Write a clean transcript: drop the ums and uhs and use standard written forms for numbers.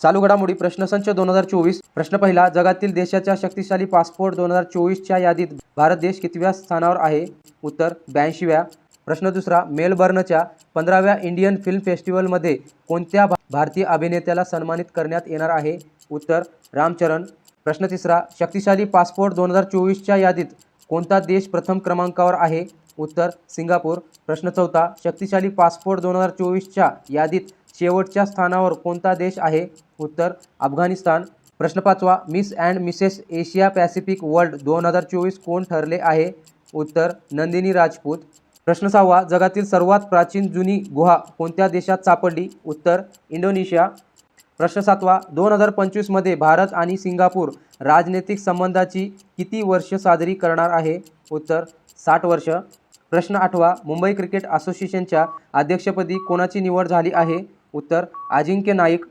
चालू घडामोडी प्रश्नसंच 2024. प्रश्न पहिला, जगातील देशाच्या शक्तिशाली पासपोर्ट 2024च्या यादीत भारत देश कितव्या स्थानावर आहे? उत्तर 82व्या. प्रश्न दुसरा, मेलबर्नच्या 15व्या इंडियन फिल्म फेस्टिवलमध्ये कोणत्या भारतीय अभिनेत्याला सन्मानित करण्यात येणार आहे? उत्तर रामचरण. प्रश्न तिसरा, शक्तिशाली पासपोर्ट 2024च्या यादीत कोणता देश प्रथम क्रमांकावर आहे? उत्तर सिंगापूर. प्रश्न चौथा, शक्तिशाली पासपोर्ट 2024च्या यादीत शेवटच्या स्थानावर कोणता देश आहे? उत्तर अफगाणिस्तान. प्रश्न पाचवा, miss and Mrs Asia Pacific world 2024 कोण ठरले आहे? उत्तर नंदिनी राजपूत. प्रश्न सहावा, जगातील सर्वात प्राचीन जुनी गुहा कोणत्या देशात सापडली? उत्तर इंडोनेशिया. प्रश्न सातवा, 2025 मध्ये भारत आणि सिंगापूर राजनैतिक संबंधाची किती वर्ष साजरी करणार आहे? उत्तर 60 वर्ष. प्रश्न आठवा, मुंबई क्रिकेट असोसिएशनच्या अध्यक्षपदी कोणाची निवड झाली आहे? उत्तर अजिंक्य नाईक.